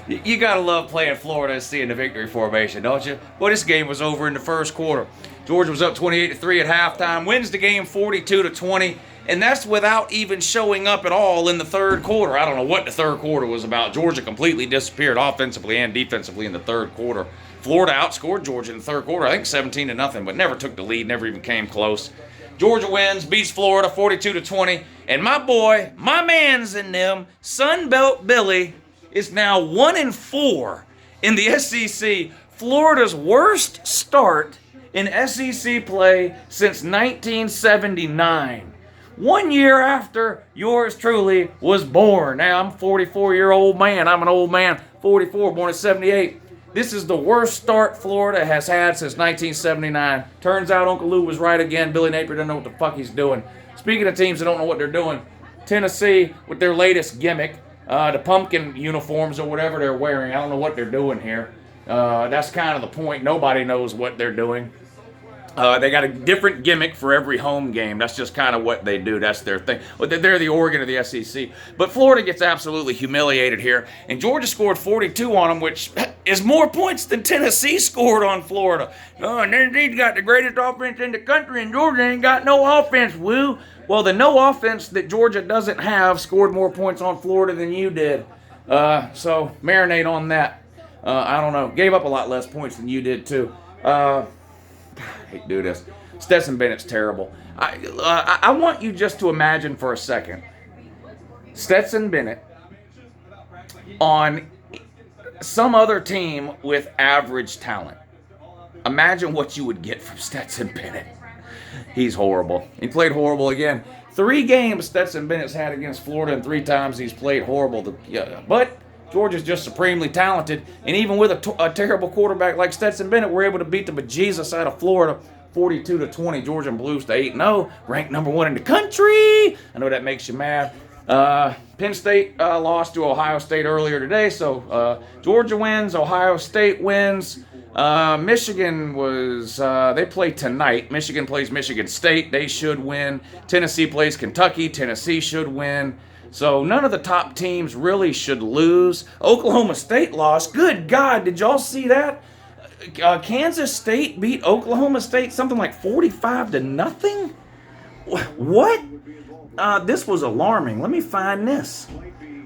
You gotta love playing Florida and seeing the victory formation, don't you? Well, this game was over in the first quarter. Georgia was up 28-3 at halftime, wins the game 42-20, and that's without even showing up at all in the third quarter. I don't know what the third quarter was about. Georgia completely disappeared offensively and defensively in the third quarter. Florida outscored Georgia in the third quarter, I think 17-0, but never took the lead, never even came close. Georgia wins, beats Florida 42-20, and my boy, my man's in them, Sunbelt Billy, is now 1-4 in the SEC. Florida's worst start in SEC play since 1979. 1 year after yours truly was born. Now, I'm a 44-year-old man. I'm an old man, 44, born in 78. This is the worst start Florida has had since 1979. Turns out Uncle Lou was right again. Billy Napier doesn't know what the fuck he's doing. Speaking of teams that don't know what they're doing, Tennessee with their latest gimmick, the pumpkin uniforms or whatever they're wearing. I don't know what they're doing here. That's kind of the point. Nobody knows what they're doing. They got a different gimmick for every home game. That's just kind of what they do. That's their thing. But they're the Oregon of the SEC. But Florida gets absolutely humiliated here. And Georgia scored 42 on them, which is more points than Tennessee scored on Florida. Oh, and Tennessee's got the greatest offense in the country, and Georgia ain't got no offense, woo. Well, the no offense that Georgia doesn't have scored more points on Florida than you did. So marinate on that. I don't know. Gave up a lot less points than you did, too. I hate to do this. Stetson Bennett's terrible. I want you just to imagine for a second Stetson Bennett on some other team with average talent. Imagine what you would get from Stetson Bennett. He's horrible. He played horrible again. 3 games Stetson Bennett's had against Florida, and 3 times he's played horrible. But Georgia's just supremely talented, and even with a terrible quarterback like Stetson Bennett, we're able to beat the bejesus out of Florida 42-20. Georgia Blues to 8-0, ranked number 1 in the country. I know that makes you mad. Penn State lost to Ohio State earlier today, so Georgia wins, Ohio State wins. Michigan was, they play tonight. Michigan plays Michigan State. They should win. Tennessee plays Kentucky. Tennessee should win. So none of the top teams really should lose. Oklahoma State lost. Good God, did y'all see that? Kansas State beat Oklahoma State something like 45-0? What? This was alarming. Let me find this.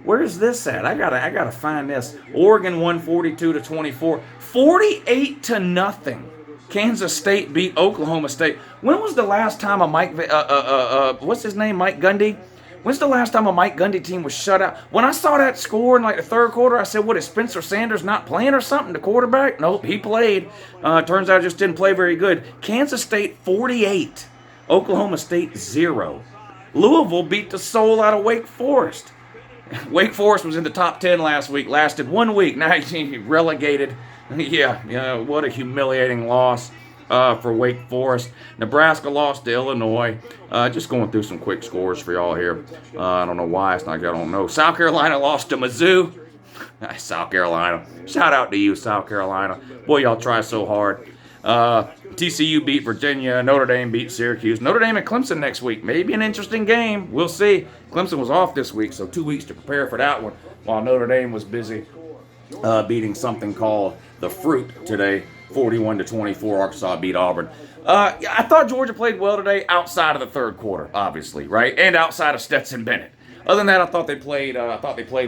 Where's this at? I gotta find this. Oregon won 42-24. 48-0. Kansas State beat Oklahoma State. When was the last time a Mike Gundy? When's the last time a Mike Gundy team was shut out? When I saw that score in like the third quarter, I said, what, is Spencer Sanders not playing or something, the quarterback? Nope, he played. Turns out just didn't play very good. Kansas State 48. Oklahoma State 0. Louisville beat the soul out of Wake Forest. Wake Forest was in the top 10 last week, lasted 1 week. Now he's relegated. Yeah, what a humiliating loss for Wake Forest. Nebraska lost to Illinois. Just going through some quick scores for y'all here. I don't know why. It's not like I don't know. South Carolina lost to Mizzou. South Carolina. Shout out to you, South Carolina. Boy, y'all try so hard. TCU beat Virginia. Notre Dame beat Syracuse. Notre Dame and Clemson next week. Maybe an interesting game. We'll see. Clemson was off this week, so 2 weeks to prepare for that one, while Notre Dame was busy beating something called the Fruit today. 41-24, Arkansas beat Auburn. I thought Georgia played well today outside of the third quarter, obviously, right? And outside of Stetson Bennett. Other than that, I thought they played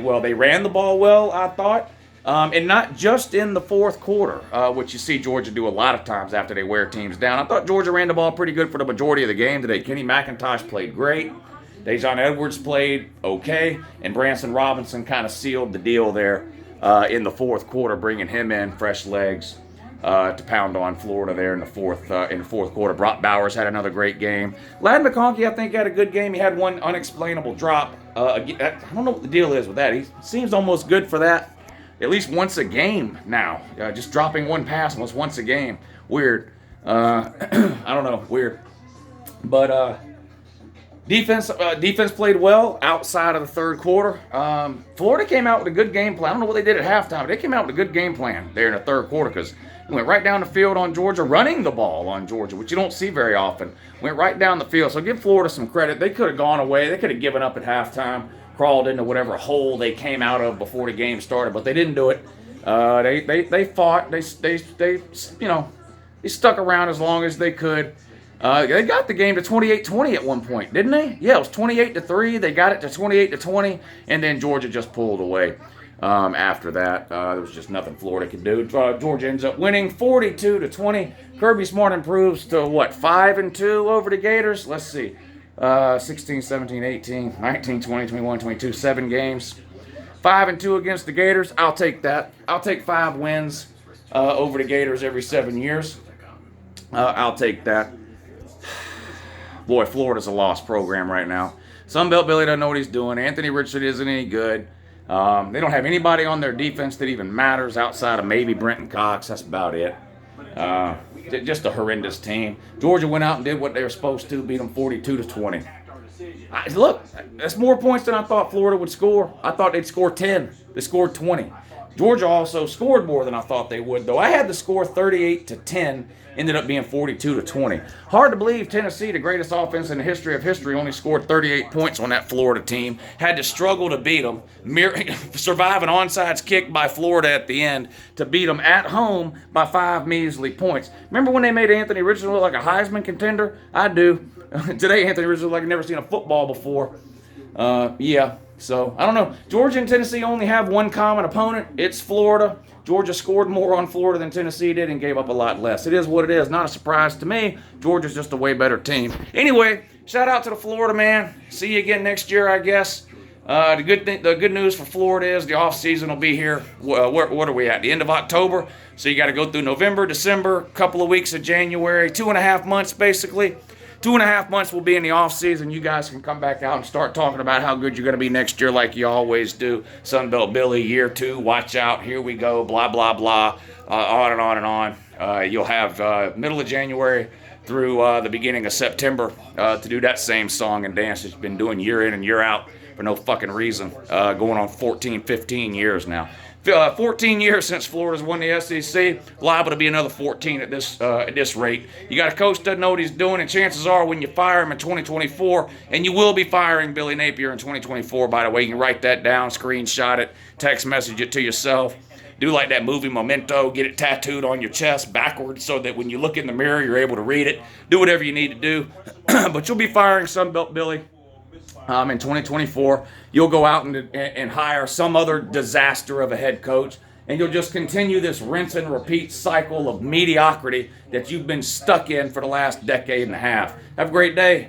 well. They ran the ball well, I thought. And not just in the fourth quarter, which you see Georgia do a lot of times after they wear teams down. I thought Georgia ran the ball pretty good for the majority of the game today. Kenny McIntosh played great. Dejon Edwards played okay. And Branson Robinson kind of sealed the deal there in the fourth quarter, bringing him in, fresh legs, to pound on Florida there in the fourth quarter. Brock Bowers had another great game. Ladd McConkey, I think, had a good game. He had one unexplainable drop. I don't know what the deal is with that. He seems almost good for that. At least once a game now. Just dropping one pass almost once a game. Weird. I don't know. Weird. But defense played well outside of the third quarter. Florida came out with a good game plan. I don't know what they did at halftime, but they came out with a good game plan there in the third quarter because they went right down the field on Georgia, running the ball on Georgia, which you don't see very often. Went right down the field. So give Florida some credit. They could have gone away. They could have given up at halftime. crawled into whatever hole they came out of before the game started, but they didn't do it. They fought. They stuck around as long as they could. They got the game to 28-20 at one point, didn't they? Yeah, it was 28-3. They got it to 28-20, and then Georgia just pulled away. After that, there was just nothing Florida could do. Georgia ends up winning 42-20. Kirby Smart improves to what, 5-2 over the Gators? Let's see. 16, 17, 18, 19, 20, 21, 22, 7 games. 5-2 against the Gators. I'll take that. I'll take 5 wins over the Gators every 7 years. I'll take that. Boy, Florida's a lost program right now. Sunbelt Billy doesn't know what he's doing. Anthony Richardson isn't any good. They don't have anybody on their defense that even matters outside of maybe Brenton Cox. That's about it. Just a horrendous team. Georgia went out and did what they were supposed to, beat them 42-20. Look, that's more points than I thought Florida would score. I thought they'd score 10. They scored 20. Georgia also scored more than I thought they would, though. I had the score 38-10. Ended up being 42-20. Hard to believe Tennessee, the greatest offense in the history of history, only scored 38 points on that Florida team. Had to struggle to beat them. Survive an onside kick by Florida at the end to beat them at home by 5 measly points. Remember when they made Anthony Richardson look like a Heisman contender? I do. Today, Anthony Richardson like I've never seen a football before. Yeah. So, I don't know. Georgia and Tennessee only have one common opponent. It's Florida. Georgia scored more on Florida than Tennessee did and gave up a lot less. It is what it is. Not a surprise to me. Georgia's just a way better team. Anyway, shout out to the Florida man. See you again next year, I guess. The good news for Florida is the offseason will be here. What are we at? The end of October. So you got to go through November, December, couple of weeks of January, 2.5 months basically. 2.5 months will be in the offseason. You guys can come back out and start talking about how good you're going to be next year like you always do. Sunbelt Billy, year 2, watch out, here we go, blah, blah, blah, on and on and on. You'll have middle of January through the beginning of September to do that same song and dance that you've been doing year in and year out for no fucking reason. Going on 14, 15 years now. 14 years since Florida's won the SEC, liable to be another 14 at this rate. You got a coach that doesn't know what he's doing, and chances are when you fire him in 2024, and you will be firing Billy Napier in 2024, by the way, you can write that down, screenshot it, text message it to yourself. Do like that movie Memento, get it tattooed on your chest backwards so that when you look in the mirror, you're able to read it. Do whatever you need to do. But you'll be firing Sunbelt Billy. In 2024, you'll go out and hire some other disaster of a head coach, and you'll just continue this rinse and repeat cycle of mediocrity that you've been stuck in for the last decade and a half. Have a great day.